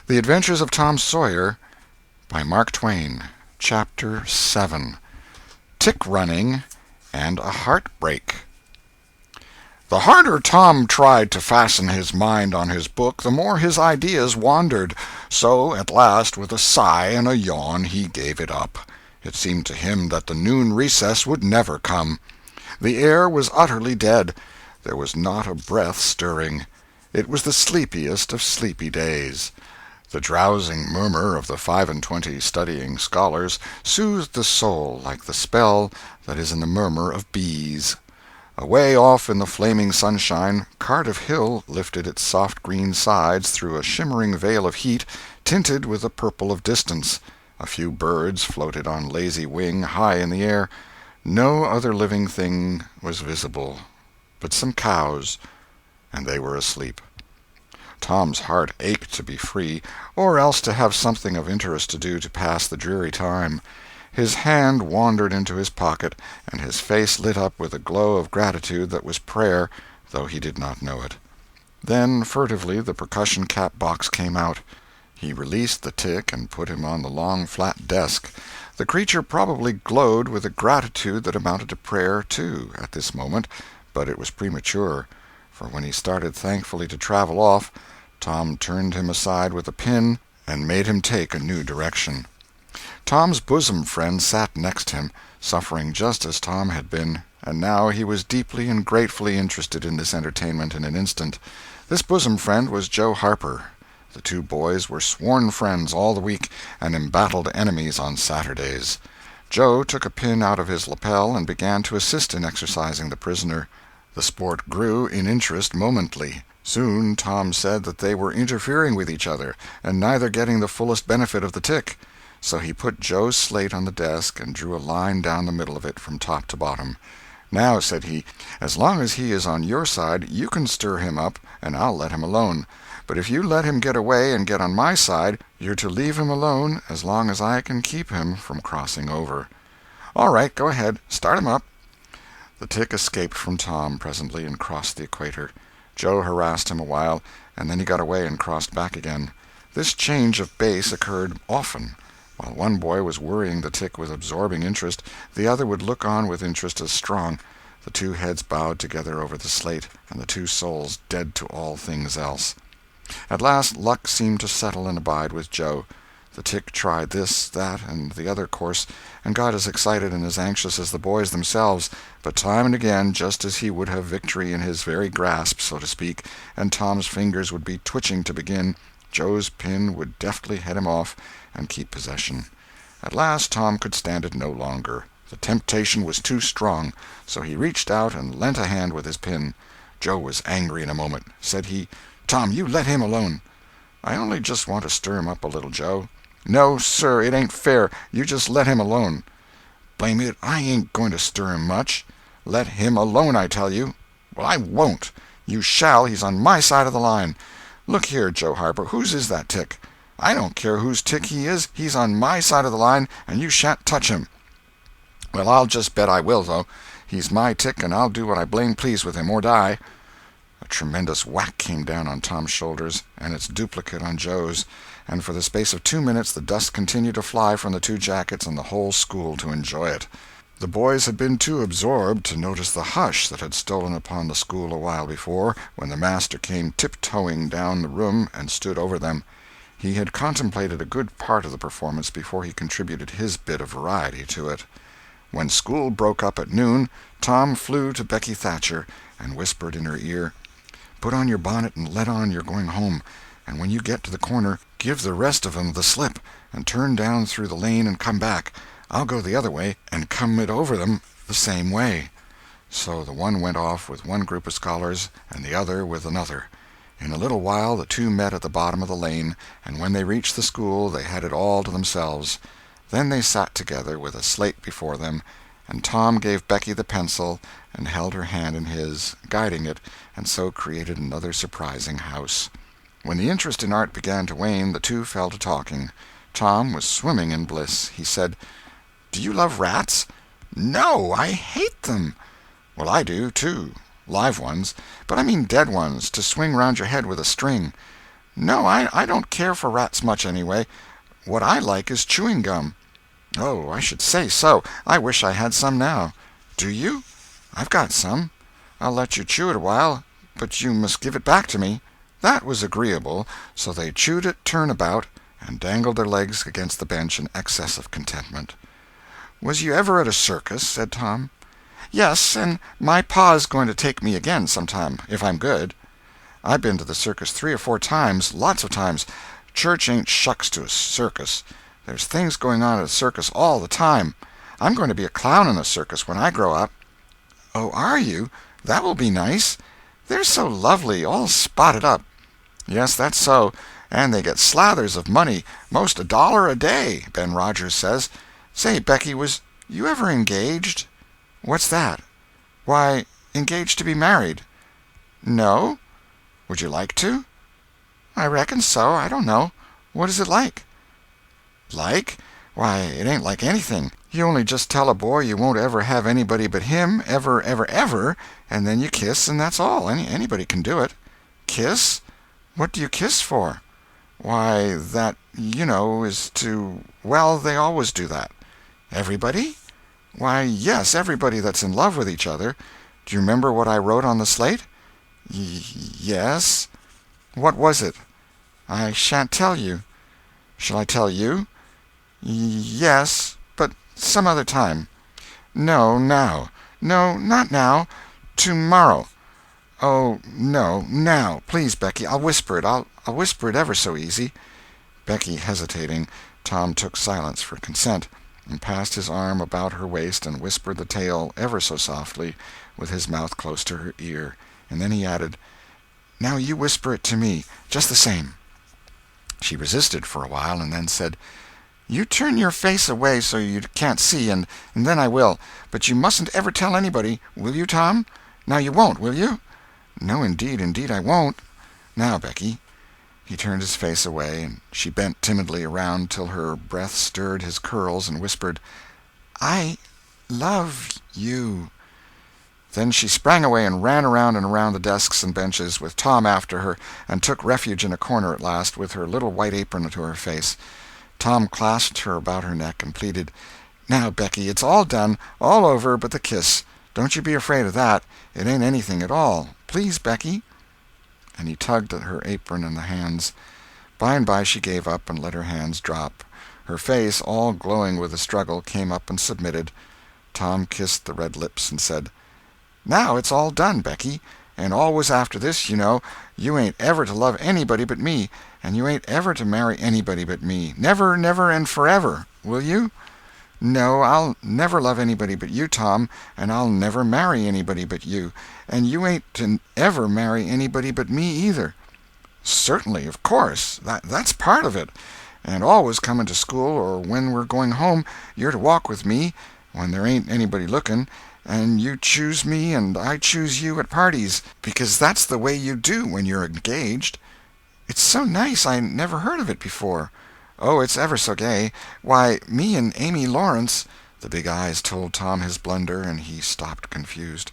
The Adventures of Tom Sawyer by Mark Twain. Chapter 7. Tick-running and a Heartbreak. The harder Tom tried to fasten his mind on his book, the more his ideas wandered. So, at last, with a sigh and a yawn, he gave it up. It seemed to him that the noon recess would never come. The air was utterly dead. There was not a breath stirring. It was the sleepiest of sleepy days. The drowsing murmur of the 25 studying scholars soothed the soul like the spell that is in the murmur of bees. Away off in the flaming sunshine, Cardiff Hill lifted its soft green sides through a shimmering veil of heat, tinted with the purple of distance. A few birds floated on lazy wing high in the air. No other living thing was visible but some cows, and they were asleep. Tom's heart ached to be free, or else to have something of interest to do to pass the dreary time. His hand wandered into his pocket, and his face lit up with a glow of gratitude that was prayer, though he did not know it. Then, furtively, the percussion cap box came out. He released the tick and put him on the long flat desk. The creature probably glowed with a gratitude that amounted to prayer, too, at this moment, but it was premature, for when he started thankfully to travel off, Tom turned him aside with a pin and made him take a new direction. Tom's bosom friend sat next him, suffering just as Tom had been, and now he was deeply and gratefully interested in this entertainment in an instant. This bosom friend was Joe Harper. The two boys were sworn friends all the week, and embattled enemies on Saturdays. Joe took a pin out of his lapel and began to assist in exercising the prisoner. The sport grew in interest momently. Soon Tom said that they were interfering with each other, and neither getting the fullest benefit of the tick. So he put Joe's slate on the desk and drew a line down the middle of it from top to bottom. "Now," said he, "as long as he is on your side, you can stir him up, and I'll let him alone. But if you let him get away and get on my side, you're to leave him alone as long as I can keep him from crossing over." "All right, go ahead. Start him up." The tick escaped from Tom presently and crossed the equator. Joe harassed him a while, and then he got away and crossed back again. This change of base occurred often. While one boy was worrying the tick with absorbing interest, the other would look on with interest as strong. The two heads bowed together over the slate, and the two souls dead to all things else. At last luck seemed to settle and abide with Joe. The tick tried this, that, and the other course, and got as excited and as anxious as the boys themselves, but time and again, just as he would have victory in his very grasp, so to speak, and Tom's fingers would be twitching to begin, Joe's pin would deftly head him off and keep possession. At last Tom could stand it no longer. The temptation was too strong, so he reached out and lent a hand with his pin. Joe was angry in a moment. Said he, "Tom, you let him alone." "I only just want to stir him up a little, Joe." "No, sir, it ain't fair. You just let him alone." "Blame it, I ain't going to stir him much." "Let him alone, I tell you." "Well, I won't." "You shall. He's on my side of the line." "Look here, Joe Harper, whose is that tick?" "I don't care whose tick he is. He's on my side of the line, and you shan't touch him." "Well, I'll just bet I will, though. He's my tick, and I'll do what I blame please with him, or die." A tremendous whack came down on Tom's shoulders, and its duplicate on Joe's, and for the space of 2 minutes the dust continued to fly from the two jackets and the whole school to enjoy it. The boys had been too absorbed to notice the hush that had stolen upon the school a while before, when the master came tiptoeing down the room and stood over them. He had contemplated a good part of the performance before he contributed his bit of variety to it. When school broke up at noon, Tom flew to Becky Thatcher and whispered in her ear, "Put on your bonnet and let on you're going home, and when you get to the corner, give the rest of 'em the slip, and turn down through the lane and come back. I'll go the other way, and come it over them the same way." So the one went off with one group of scholars, and the other with another. In a little while the two met at the bottom of the lane, and when they reached the school they had it all to themselves. Then they sat together with a slate before them, and Tom gave Becky the pencil and held her hand in his, guiding it, and so created another surprising house. When the interest in art began to wane, the two fell to talking. Tom was swimming in bliss. He said, "Do you love rats?" "No, I hate them." "Well, I do, too. Live ones. But I mean dead ones, to swing round your head with a string." "No, I don't care for rats much, anyway. What I like is chewing gum." "Oh, I should say so. I wish I had some now." "Do you? I've got some. I'll let you chew it a while, but you must give it back to me." That was agreeable, so they chewed it turn about, and dangled their legs against the bench in excess of contentment. "Was you ever at a circus?" said Tom. "Yes, and my pa's going to take me again sometime, if I'm good. I've been to the circus 3 or 4 times, lots of times. Church ain't shucks to a circus. There's things going on at a circus all the time. I'm going to be a clown in a circus when I grow up." "Oh, are you? That will be nice. They're so lovely, all spotted up." "Yes, that's so, and they get slathers of money, most $1 a day, Ben Rogers says. Say, Becky, was you ever engaged?" "What's that?" "Why, engaged to be married." "No? Would you like to?" "I reckon so. I don't know. What is it like?" "Like? Why, it ain't like anything. You only just tell a boy you won't ever have anybody but him, ever, ever, ever, and then you kiss, and that's all. Anybody can do it." "Kiss? What do you kiss for?" "Why, that, is to— well, they always do that." "Everybody?" "Why, yes, everybody that's in love with each other. Do you remember what I wrote on the slate?" Yes." "What was it?" "I shan't tell you." "Shall I tell you?" Yes, but some other time." "No, now." "No, not now. Tomorrow." "Oh, no, now. Please, Becky, I'll whisper it. I'll whisper it ever so easy." Becky hesitating, Tom took silence for consent, and passed his arm about her waist and whispered the tale ever so softly, with his mouth close to her ear, and then he added, "Now you whisper it to me, just the same." She resisted for a while, and then said, "You turn your face away so you can't see, and then I will. But you mustn't ever tell anybody. Will you, Tom? Now you won't, will you?" "No, indeed I won't. Now, Becky." He turned his face away, and she bent timidly around till her breath stirred his curls, and whispered, "I love you." Then she sprang away and ran around and around the desks and benches, with Tom after her, and took refuge in a corner at last, with her little white apron to her face. Tom clasped her about her neck and pleaded, "Now, Becky, it's all done, all over but the kiss. Don't you be afraid of that. It ain't anything at all. Please, Becky." And he tugged at her apron and the hands. By and by she gave up and let her hands drop. Her face, all glowing with the struggle, came up and submitted. Tom kissed the red lips and said, "Now it's all done, Becky. And always after this, you ain't ever to love anybody but me, and you ain't ever to marry anybody but me. Never, never, and forever. Will you?" "No, I'll never love anybody but you, Tom, and I'll never marry anybody but you, and you ain't to ever marry anybody but me either." "Certainly, of course. That's part of it. And always coming to school, or when we're going home, you're to walk with me, when there ain't anybody looking, and you choose me and I choose you at parties, because that's the way you do when you're engaged." "It's so nice. I never heard of it before." "Oh, it's ever so gay. Why, me and Amy Lawrence—" The big eyes told Tom his blunder, and he stopped confused.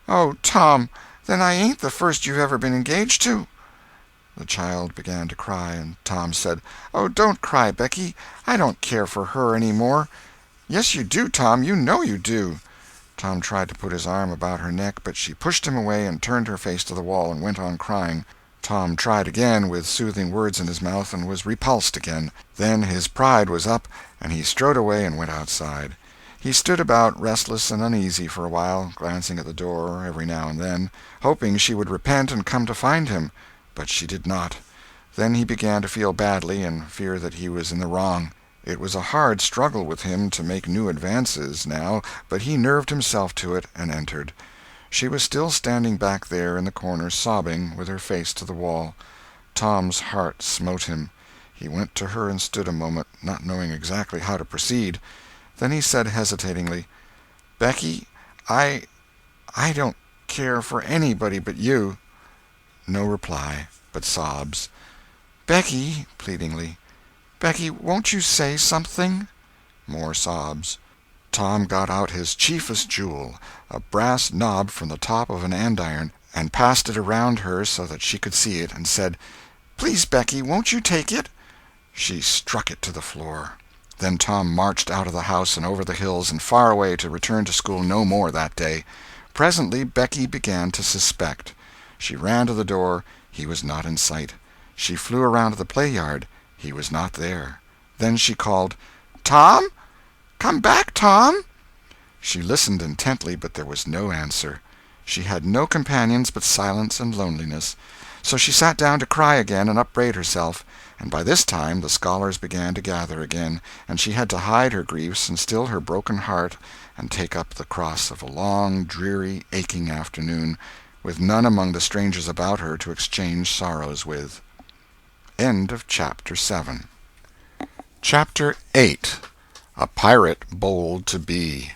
"Oh, Tom, then I ain't the first you've ever been engaged to?" The child began to cry, and Tom said, "Oh, don't cry, Becky. I don't care for her any more." "Yes, you do, Tom. You know you do." Tom tried to put his arm about her neck, but she pushed him away and turned her face to the wall and went on crying. Tom tried again, with soothing words in his mouth, and was repulsed again. Then his pride was up, and he strode away and went outside. He stood about, restless and uneasy, for a while, glancing at the door every now and then, hoping she would repent and come to find him. But she did not. Then he began to feel badly, and fear that he was in the wrong. It was a hard struggle with him to make new advances, now, but he nerved himself to it, and entered. She was still standing back there in the corner, sobbing, with her face to the wall. Tom's heart smote him. He went to her and stood a moment, not knowing exactly how to proceed. Then he said hesitatingly, "Becky, I don't care for anybody but you." No reply, but sobs. "Becky," pleadingly, "Becky, won't you say something?" More sobs. Tom got out his chiefest jewel, a brass knob from the top of an andiron, and passed it around her so that she could see it, and said, Please, Becky, won't you take it?" She struck it to the floor. Then Tom marched out of the house and over the hills and far away to return to school no more that day. Presently Becky began to suspect. She ran to the door. He was not in sight. She flew around to the play-yard. He was not there. Then she called, "Tom? Come back, Tom!" She listened intently, but there was no answer. She had no companions but silence and loneliness. So she sat down to cry again and upbraid herself, and by this time the scholars began to gather again, and she had to hide her griefs and still her broken heart and take up the cross of a long, dreary, aching afternoon, with none among the strangers about her to exchange sorrows with. End of Chapter 7. Chapter 8. A Pirate Bold to Be.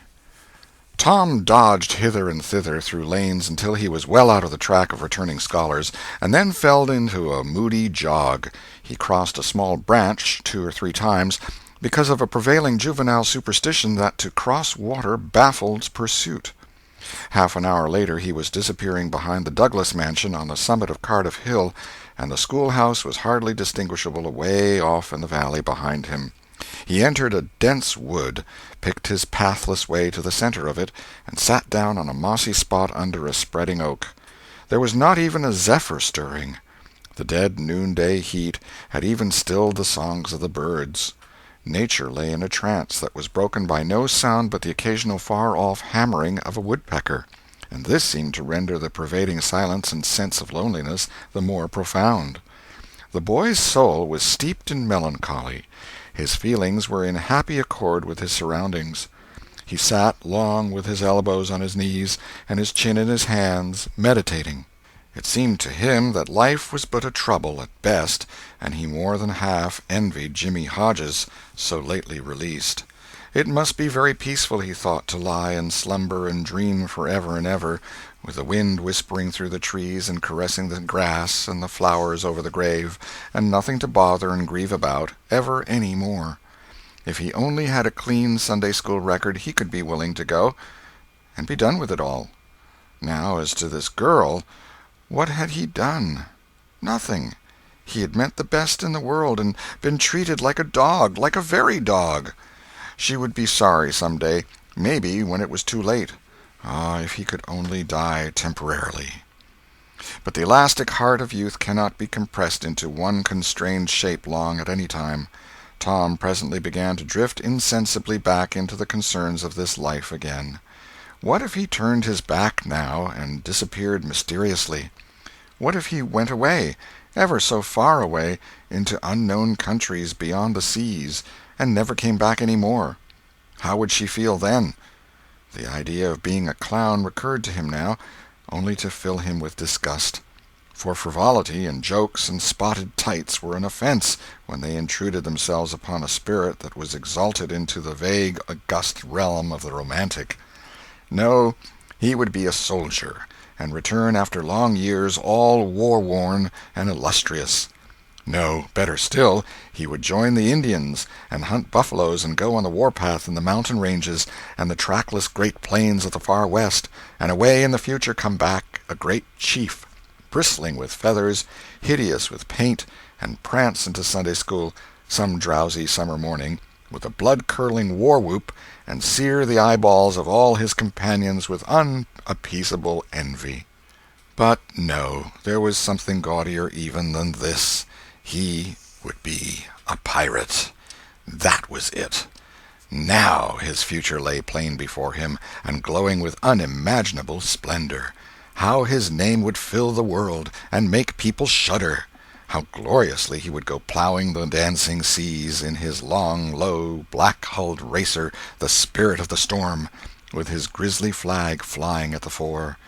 Tom dodged hither and thither through lanes until he was well out of the track of returning scholars, and then fell into a moody jog. He crossed a small branch 2 or 3 times, because of a prevailing juvenile superstition that to cross water baffles pursuit. Half an hour later he was disappearing behind the Douglas mansion on the summit of Cardiff Hill, and the schoolhouse was hardly distinguishable away off in the valley behind him. He entered a dense wood, picked his pathless way to the center of it, and sat down on a mossy spot under a spreading oak. There was not even a zephyr stirring. The dead noonday heat had even stilled the songs of the birds. Nature lay in a trance that was broken by no sound but the occasional far-off hammering of a woodpecker, and this seemed to render the pervading silence and sense of loneliness the more profound. The boy's soul was steeped in melancholy. His feelings were in happy accord with his surroundings. He sat long with his elbows on his knees and his chin in his hands, meditating. It seemed to him that life was but a trouble at best, and he more than half envied Jimmy Hodges, so lately released. It must be very peaceful, he thought, to lie and slumber and dream forever and ever, with the wind whispering through the trees and caressing the grass and the flowers over the grave, and nothing to bother and grieve about, ever any more. If he only had a clean Sunday-school record, he could be willing to go, and be done with it all. Now, as to this girl, what had he done? Nothing. He had meant the best in the world, and been treated like a dog, like a very dog. She would be sorry some day, maybe when it was too late. Ah, if he could only die temporarily. But the elastic heart of youth cannot be compressed into one constrained shape long at any time. Tom presently began to drift insensibly back into the concerns of this life again. What if he turned his back now and disappeared mysteriously? What if he went away, ever so far away, into unknown countries beyond the seas, and never came back any more? How would she feel then? The idea of being a clown recurred to him now, only to fill him with disgust. For frivolity and jokes and spotted tights were an offense when they intruded themselves upon a spirit that was exalted into the vague, august realm of the romantic. No, he would be a soldier, and return after long years all war-worn and illustrious. No, better still, he would join the Indians, and hunt buffaloes and go on the warpath in the mountain ranges and the trackless great plains of the far west, and away in the future come back a great chief, bristling with feathers, hideous with paint, and prance into Sunday-school some drowsy summer morning, with a blood-curdling war-whoop, and sear the eyeballs of all his companions with unappeasable envy. But no, there was something gaudier even than this. He would be a pirate. That was it. Now his future lay plain before him, and glowing with unimaginable splendor. How his name would fill the world, and make people shudder! How gloriously he would go plowing the dancing seas in his long, low, black-hulled racer, the Spirit of the Storm, with his grisly flag flying at the fore.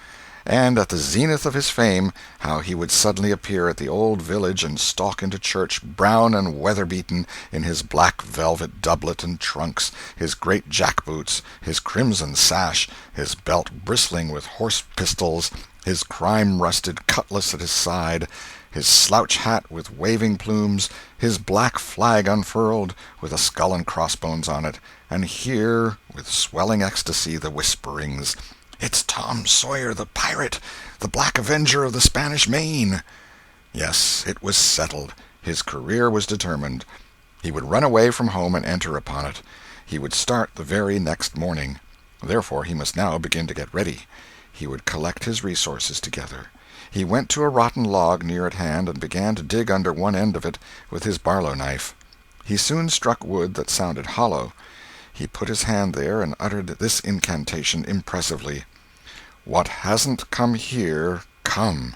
And at the zenith of his fame, how he would suddenly appear at the old village and stalk into church, brown and weather-beaten, in his black velvet doublet and trunks, his great jack-boots, his crimson sash, his belt bristling with horse-pistols, his crime-rusted cutlass at his side, his slouch hat with waving plumes, his black flag unfurled, with a skull and crossbones on it, and hear, with swelling ecstasy, the whisperings, "It's Tom Sawyer the pirate, the Black Avenger of the Spanish Main." Yes, it was settled. His career was determined. He would run away from home and enter upon it. He would start the very next morning. Therefore he must now begin to get ready. He would collect his resources together. He went to a rotten log near at hand and began to dig under one end of it with his barlow knife. He soon struck wood that sounded hollow. He put his hand there and uttered this incantation impressively: "What hasn't come here, come.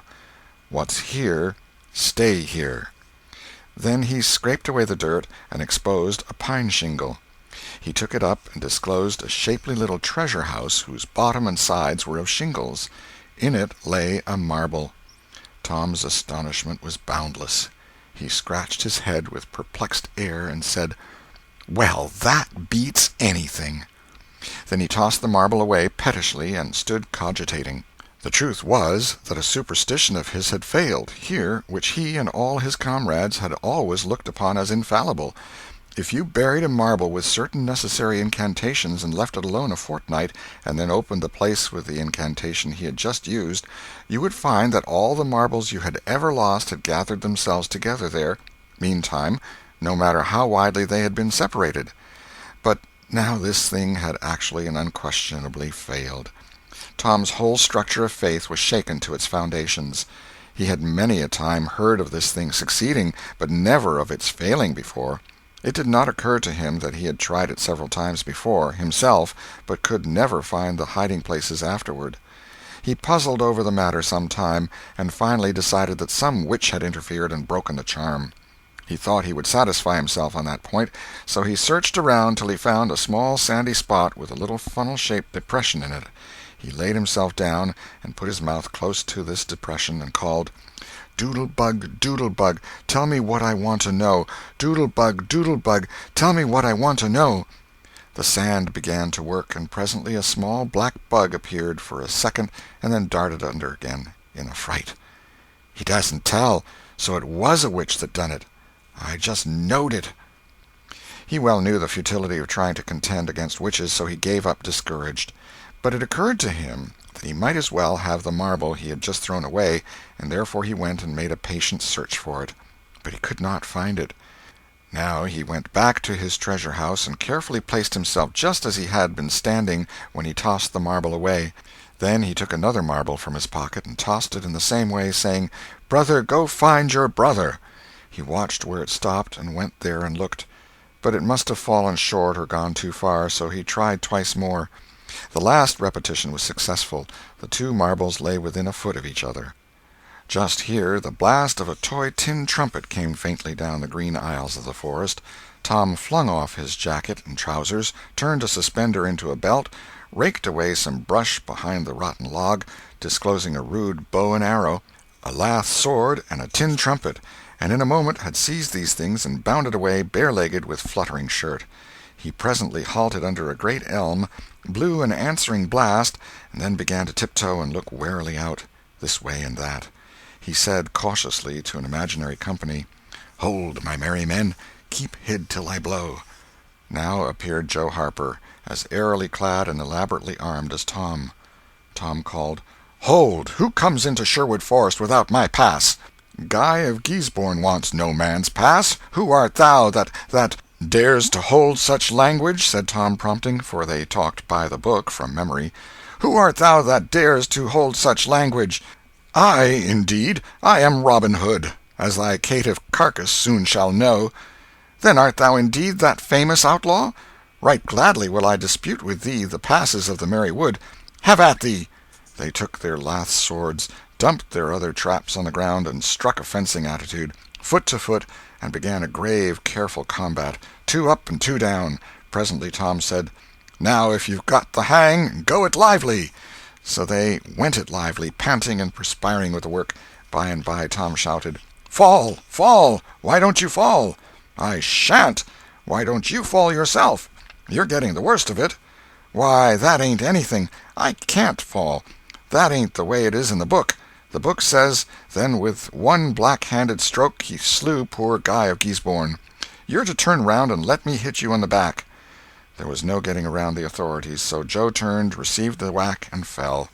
What's here, stay here." Then he scraped away the dirt and exposed a pine shingle. He took it up and disclosed a shapely little treasure house whose bottom and sides were of shingles. In it lay a marble. Tom's astonishment was boundless. He scratched his head with perplexed air and said, "Well, that beats anything." Then he tossed the marble away pettishly and stood cogitating. The truth was that a superstition of his had failed here which he and all his comrades had always looked upon as infallible. If you buried a marble with certain necessary incantations and left it alone a fortnight, and then opened the place with the incantation he had just used, you would find that all the marbles you had ever lost had gathered themselves together there, meantime, no matter how widely they had been separated. But now this thing had actually and unquestionably failed. Tom's whole structure of faith was shaken to its foundations. He had many a time heard of this thing succeeding, but never of its failing before. It did not occur to him that he had tried it several times before, himself, but could never find the hiding-places afterward. He puzzled over the matter some time, and finally decided that some witch had interfered and broken the charm. He thought he would satisfy himself on that point, so he searched around till he found a small sandy spot with a little funnel-shaped depression in it. He laid himself down and put his mouth close to this depression and called, "Doodle-bug, doodle-bug, tell me what I want to know. Doodle-bug, doodle-bug, tell me what I want to know." The sand began to work, and presently a small black bug appeared for a second and then darted under again in a fright. "He doesn't tell, so it was a witch that done it. I just knowed it." He well knew the futility of trying to contend against witches, so he gave up discouraged. But it occurred to him that he might as well have the marble he had just thrown away, and therefore he went and made a patient search for it. But he could not find it. Now he went back to his treasure house and carefully placed himself just as he had been standing when he tossed the marble away. Then he took another marble from his pocket and tossed it in the same way, saying, "Brother, go find your brother." He watched where it stopped and went there and looked. But it must have fallen short or gone too far, so he tried twice more. The last repetition was successful. The two marbles lay within a foot of each other. Just here the blast of a toy tin trumpet came faintly down the green aisles of the forest. Tom flung off his jacket and trousers, turned a suspender into a belt, raked away some brush behind the rotten log, disclosing a rude bow and arrow, a lath sword, and a tin trumpet, and in a moment had seized these things and bounded away bare-legged with fluttering shirt. He presently halted under a great elm, blew an answering blast, and then began to tiptoe and look warily out, this way and that. He said cautiously to an imaginary company, "Hold, my merry men, keep hid till I blow." Now appeared Joe Harper, as airily clad and elaborately armed as Tom. Tom called, "Hold! Who comes into Sherwood Forest without my pass?" "Guy of Guisborne wants no man's pass. Who art thou that dares to hold such language?" said Tom, prompting, for they talked by the book from memory. "Who art thou that dares to hold such language?" "I, indeed. I am Robin Hood, as thy caitiff carcass soon shall know." "Then art thou indeed that famous outlaw? Right gladly will I dispute with thee the passes of the merry wood. Have at thee!" They took their lath swords, dumped their other traps on the ground, and struck a fencing attitude, foot to foot, and began a grave, careful combat, 2 up and 2 down. Presently Tom said, "Now if you've got the hang, go it lively." So they went it lively, panting and perspiring with the work. By and by Tom shouted, "Fall! Fall! Why don't you fall?" "I shan't." "Why don't you fall yourself?" "You're getting the worst of it." "Why, that ain't anything. I can't fall. That ain't the way it is in the book. The book says, then with one black-handed stroke he slew poor Guy of Guisborne. You're to turn round and let me hit you on the back." There was no getting around the authorities, so Joe turned, received the whack, and fell.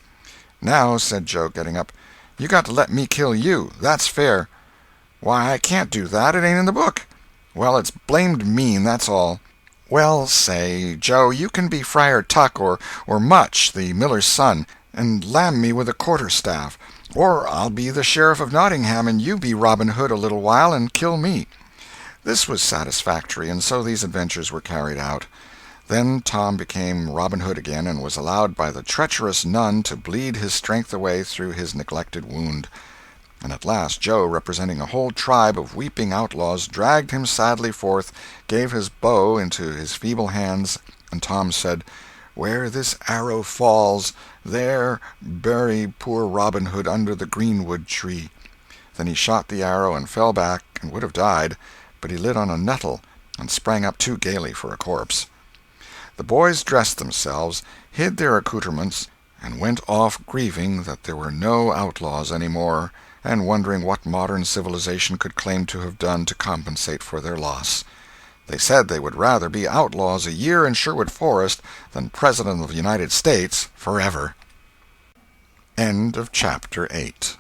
"Now," said Joe, getting up, "you got to let me kill you. That's fair." "Why, I can't do that. It ain't in the book." "Well, it's blamed mean, that's all." "Well, say, Joe, you can be Friar Tuck or Much, the miller's son, and lam me with a quarter-staff. Or I'll be the Sheriff of Nottingham, and you be Robin Hood a little while and kill me." This was satisfactory, and so these adventures were carried out. Then Tom became Robin Hood again, and was allowed by the treacherous nun to bleed his strength away through his neglected wound. And at last Joe, representing a whole tribe of weeping outlaws, dragged him sadly forth, gave his bow into his feeble hands, and Tom said, "Where this arrow falls, there bury poor Robin Hood under the greenwood tree." Then he shot the arrow and fell back and would have died, but he lit on a nettle and sprang up too gaily for a corpse. The boys dressed themselves, hid their accoutrements, and went off grieving that there were no outlaws any more, and wondering what modern civilization could claim to have done to compensate for their loss. They said they would rather be outlaws a year in Sherwood Forest than President of the United States forever. End of chapter 8.